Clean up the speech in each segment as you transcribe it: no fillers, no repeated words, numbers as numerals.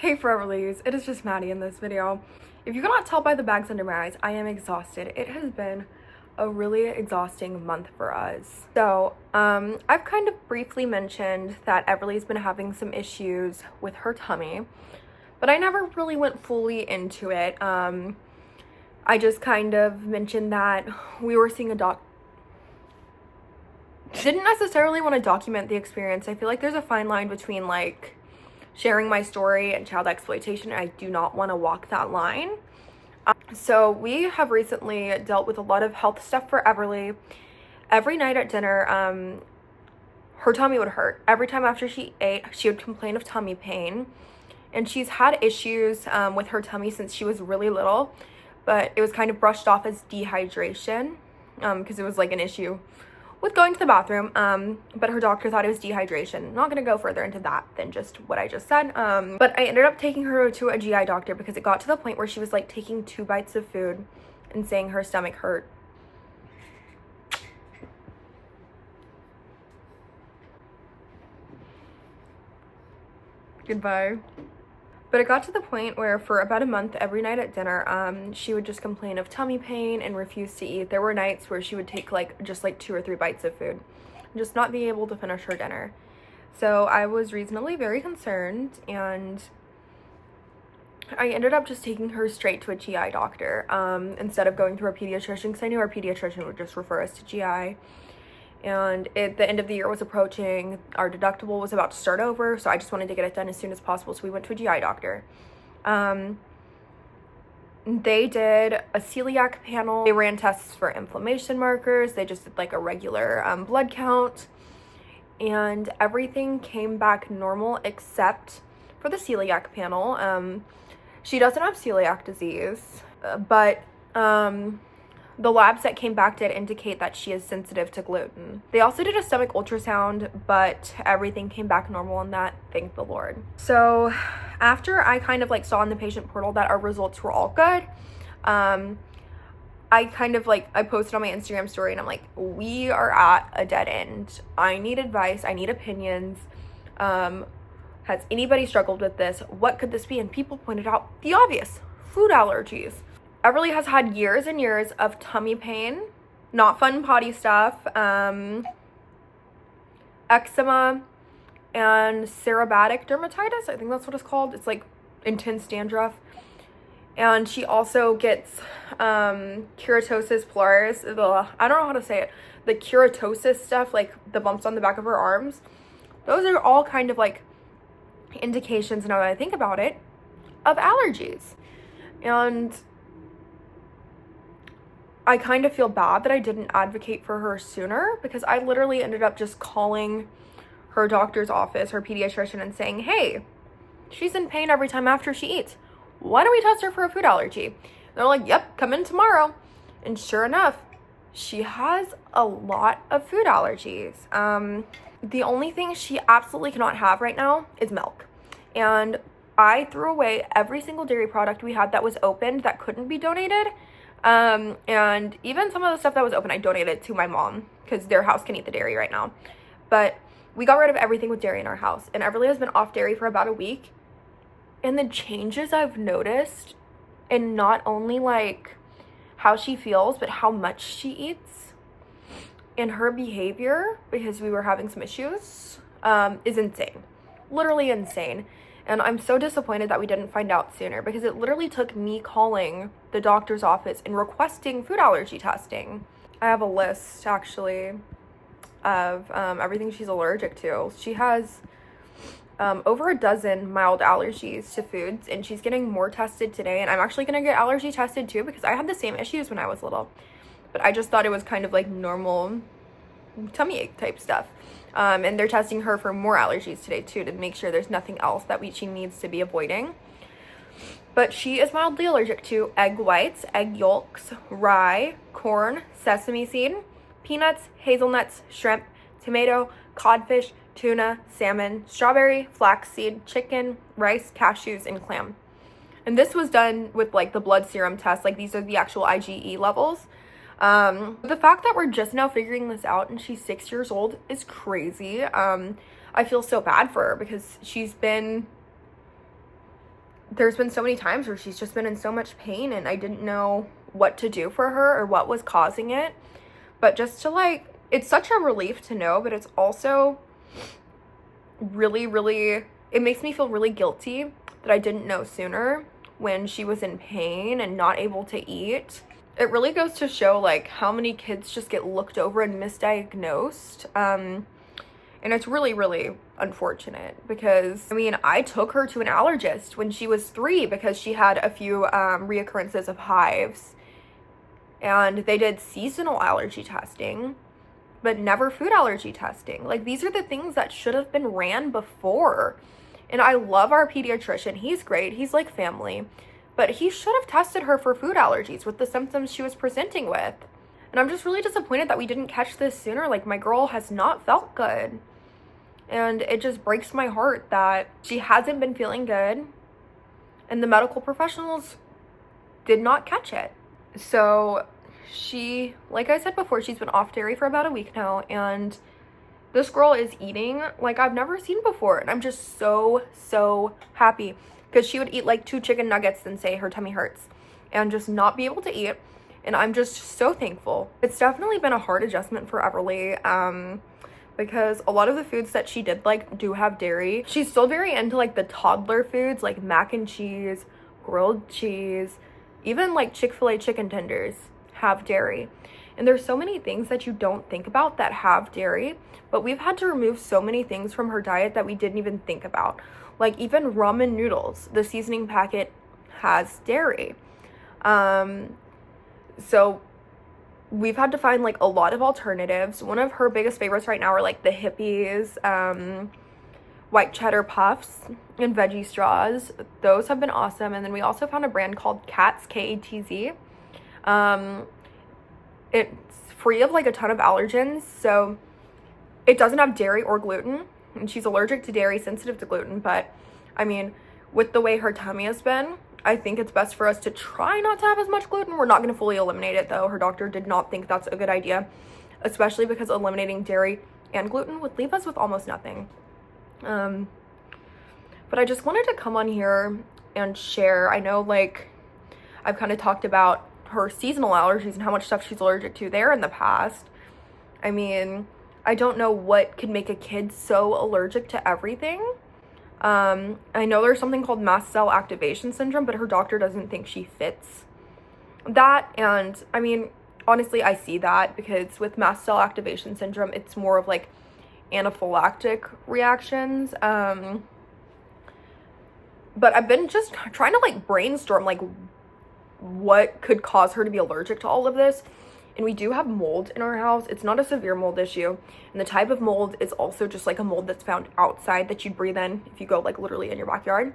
Hey Foreverlies, it is just Maddie in this video. If you cannot tell by the bags under my eyes, I am exhausted. It has been a really exhausting month for us. So, I've kind of briefly mentioned that Everly's been having some issues with her tummy, but I never really went fully into it. I just kind of mentioned that we were seeing a didn't necessarily want to document the experience. I feel like there's a fine line between like sharing my story and child exploitation, and I do not want to walk that line. So we have recently dealt with a lot of health stuff for Everly. Every night at dinner, her tummy would hurt. Every time after she ate, she would complain of tummy pain. And she's had issues with her tummy since she was really little, but it was kind of brushed off as dehydration because it was like an issue with going to the bathroom, but her doctor thought it was dehydration. I'm not gonna go further into that than just what I just said. But I ended up taking her to a GI doctor because it got to the point where she was like taking 2 bites of food and saying her stomach hurt. Goodbye. But it got to the point where for about a month, every night at dinner, she would just complain of tummy pain and refuse to eat. There were nights where she would take just 2 or 3 bites of food, just not be able to finish her dinner. So I was reasonably very concerned, and I ended up just taking her straight to a GI doctor instead of going through a pediatrician, because I knew our pediatrician would just refer us to GI. And the end of the year was approaching. Our deductible was about to start over, so I just wanted to get it done as soon as possible. So we went to a GI doctor. They did a celiac panel. They ran tests for inflammation markers. They just did like a regular blood count, and everything came back normal except for the celiac panel. She doesn't have celiac disease, but the labs that came back did indicate that she is sensitive to gluten. They also did a stomach ultrasound, but everything came back normal on that, thank the Lord. So after I kind of like saw in the patient portal that our results were all good, I kind of like, I posted on my Instagram story and I'm like, we are at a dead end. I need advice, I need opinions. Has anybody struggled with this? What could this be? And people pointed out the obvious: food allergies. Everly has had years and years of tummy pain, not fun potty stuff, eczema, and serobatic dermatitis. I think that's what it's called. It's like intense dandruff. And she also gets keratosis pilaris. I don't know how to say it. The keratosis stuff, like the bumps on the back of her arms. Those are all kind of like indications, now that I think about it, of allergies. And I kind of feel bad that I didn't advocate for her sooner, because I literally ended up just calling her doctor's office, her pediatrician, and saying, hey, she's in pain every time after she eats. Why don't we test her for a food allergy? They're like, yep, come in tomorrow. And sure enough, she has a lot of food allergies. The only thing she absolutely cannot have right now is milk. And I threw away every single dairy product we had that was opened that couldn't be donated. And even some of the stuff that was open, I donated to my mom because their house can eat the dairy right now. But we got rid of everything with dairy in our house, and Everly has been off dairy for about a week. And the changes I've noticed, in not only like how she feels, but how much she eats, and her behavior, because we were having some issues, is insane. Literally insane. And I'm so disappointed that we didn't find out sooner, because it literally took me calling the doctor's office and requesting food allergy testing. I have a list, actually, of everything she's allergic to. She has over a dozen mild allergies to foods, and she's getting more tested today. And I'm actually going to get allergy tested too, because I had the same issues when I was little. But I just thought it was kind of like normal tummy ache type stuff. And they're testing her for more allergies today too, to make sure there's nothing else that she needs to be avoiding. But she is mildly allergic to egg whites, egg yolks, rye, corn, sesame seed, peanuts, hazelnuts, shrimp, tomato, codfish, tuna, salmon, strawberry, flaxseed, chicken, rice, cashews, and clam. And this was done with like the blood serum test. Like these are the actual IgE levels. The fact that we're just now figuring this out and she's 6 years old is crazy. I feel so bad for her because she's been there's been so many times where she's just been in so much pain and I didn't know what to do for her or what was causing it. But just to like, it's such a relief to know, but it's also really, really, it makes me feel really guilty that I didn't know sooner when she was in pain and not able to eat. It really goes to show like how many kids just get looked over and misdiagnosed. And it's really, really unfortunate because, I mean, I took her to an allergist when she was 3 because she had a few reoccurrences of hives. And they did seasonal allergy testing, but never food allergy testing. Like, these are the things that should have been ran before. And I love our pediatrician. He's great. He's like family. But he should have tested her for food allergies with the symptoms she was presenting with. And I'm just really disappointed that we didn't catch this sooner. Like, my girl has not felt good. And it just breaks my heart that she hasn't been feeling good. And the medical professionals did not catch it. So she, like I said before, she's been off dairy for about a week now. And this girl is eating like I've never seen before. And I'm just so, so happy. Because she would eat like 2 chicken nuggets and say her tummy hurts. And just not be able to eat. And I'm just so thankful. It's definitely been a hard adjustment for Everly. Because a lot of the foods that she did like do have dairy. She's still very into like the toddler foods like mac and cheese, grilled cheese, even like Chick-fil-A chicken tenders have dairy. And there's so many things that you don't think about that have dairy, but we've had to remove so many things from her diet that we didn't even think about. Like even ramen noodles, the seasoning packet has dairy. So we've had to find like a lot of alternatives. One of her biggest favorites right now are like the Hippies, white cheddar puffs and veggie straws. Those have been awesome. And then we also found a brand called Katz, K-A-T-Z. It's free of like a ton of allergens. So it doesn't have dairy or gluten. And she's allergic to dairy, sensitive to gluten. But I mean, with the way her tummy has been, I think it's best for us to try not to have as much gluten. We're not going to fully eliminate it though. Her doctor did not think that's a good idea, especially because eliminating dairy and gluten would leave us with almost nothing. But I just wanted to come on here and share. I know like I've kind of talked about her seasonal allergies and how much stuff she's allergic to there in the past. I mean, I don't know what could make a kid so allergic to everything. I know there's something called mast cell activation syndrome, but her doctor doesn't think she fits that. And I mean, honestly, I see that because with mast cell activation syndrome, it's more of like anaphylactic reactions. But I've been just trying to like brainstorm like what could cause her to be allergic to all of this. And we do have mold in our house. It's not a severe mold issue. And the type of mold is also just like a mold that's found outside that you'd breathe in if you go like literally in your backyard.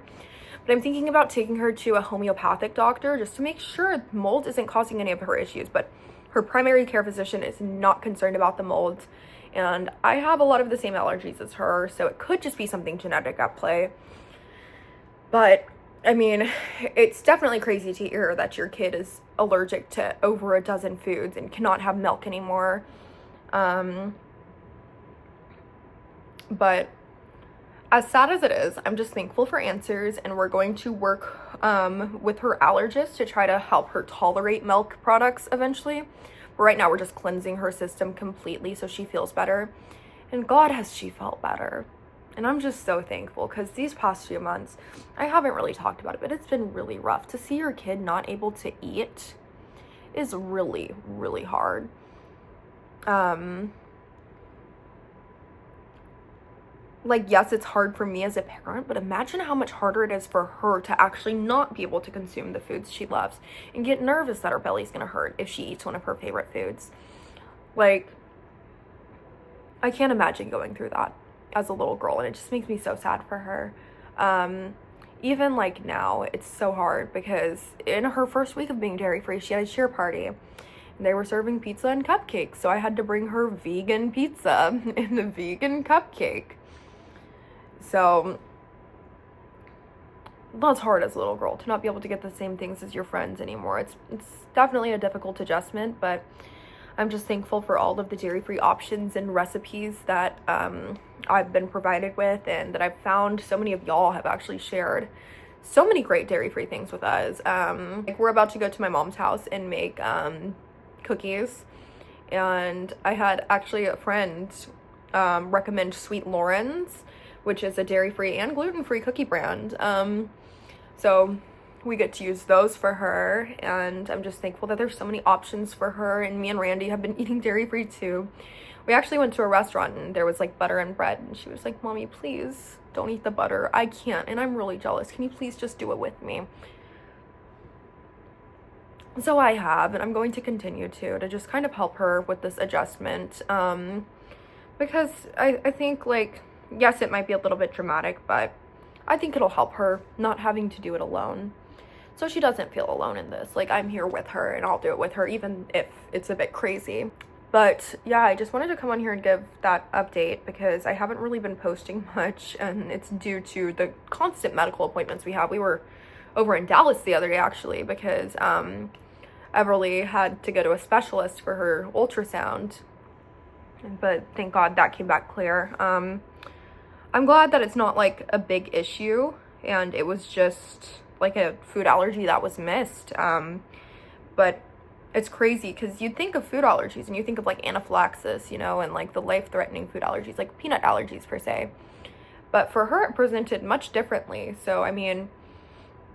But I'm thinking about taking her to a homeopathic doctor just to make sure mold isn't causing any of her issues. But her primary care physician is not concerned about the mold. And I have a lot of the same allergies as her, so it could just be something genetic at play. But I mean, it's definitely crazy to hear that your kid is allergic to over a dozen foods and cannot have milk anymore. But as sad as it is, I'm just thankful for answers, and we're going to work with her allergist to try to help her tolerate milk products eventually. But right now we're just cleansing her system completely so she feels better. And God, has she felt better. And I'm just so thankful because these past few months, I haven't really talked about it, but it's been really rough. To see your kid not able to eat is really, really hard. Like, yes, it's hard for me as a parent, but imagine how much harder it is for her to actually not be able to consume the foods she loves and get nervous that her belly's gonna hurt if she eats one of her favorite foods. Like, I can't imagine going through that as a little girl, and it just makes me so sad for her. Even like now, it's so hard because in her first week of being dairy-free, she had a cheer party and they were serving pizza and cupcakes, so I had to bring her vegan pizza and the vegan cupcake. So that's hard as a little girl to not be able to get the same things as your friends anymore. It's definitely a difficult adjustment, but I'm just thankful for all of the dairy-free options and recipes that I've been provided with and that I've found so many of y'all have actually shared. so many great dairy-free things with us. Like we're about to go to my mom's house and make cookies, and I had actually a friend recommend Sweet Lauren's, which is a dairy-free and gluten-free cookie brand. So we get to use those for her, and I'm just thankful that there's so many options for her. And me and Randy have been eating dairy-free too. We actually went to a restaurant and there was like butter and bread, and she was like, "Mommy, please don't eat the butter. I can't, and I'm really jealous. Can you please just do it with me?" So I have, and I'm going to continue to just kind of help her with this adjustment, because I think, like, yes, it might be a little bit dramatic, but I think it'll help her not having to do it alone, so she doesn't feel alone in this. Like, I'm here with her and I'll do it with her even if it's a bit crazy. But yeah, I just wanted to come on here and give that update because I haven't really been posting much, and it's due to the constant medical appointments we have. We were over in Dallas the other day actually because Everly had to go to a specialist for her ultrasound, but thank God that came back clear. I'm glad that it's not like a big issue and it was just like a food allergy that was missed. But it's crazy because you'd think of food allergies and you think of like anaphylaxis, you know, and like the life-threatening food allergies, like peanut allergies per se. But for her, it presented much differently. So, I mean,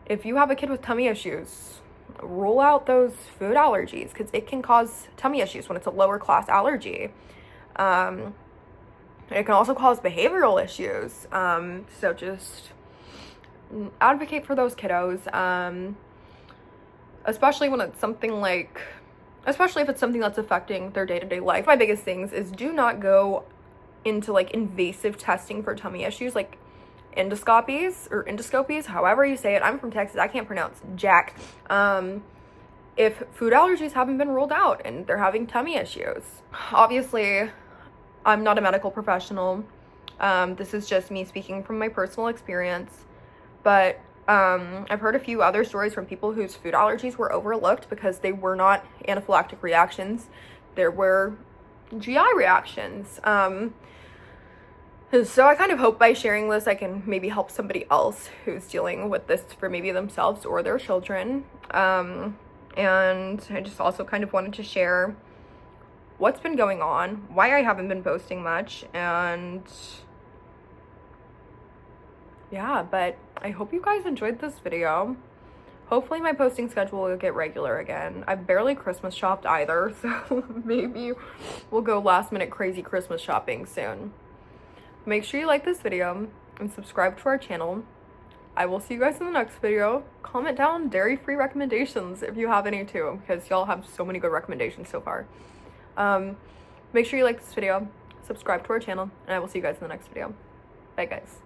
if you have a kid with tummy issues, rule out those food allergies because it can cause tummy issues when it's a lower class allergy. It can also cause behavioral issues. So just advocate for those kiddos. Especially when it's something like, especially if it's something that's affecting their day-to-day life. My biggest things is do not go into like invasive testing for tummy issues, like endoscopies, however you say it. I'm from Texas, I can't pronounce jack. If food allergies haven't been ruled out and they're having tummy issues. Obviously, I'm not a medical professional. This is just me speaking from my personal experience, but I've heard a few other stories from people whose food allergies were overlooked because they were not anaphylactic reactions. There were GI reactions. So I kind of hope by sharing this, I can maybe help somebody else who's dealing with this for maybe themselves or their children. And I just also kind of wanted to share what's been going on, why I haven't been posting much, and yeah, but I hope you guys enjoyed this video. Hopefully my posting schedule will get regular again. I've barely Christmas shopped either, so maybe we'll go last minute crazy Christmas shopping soon. Make sure you like this video and subscribe to our channel. I will see you guys in the next video. Comment down dairy-free recommendations if you have any too, because y'all have so many good recommendations so far. Make sure you like this video, subscribe to our channel, and I will see you guys in the next video. Bye guys.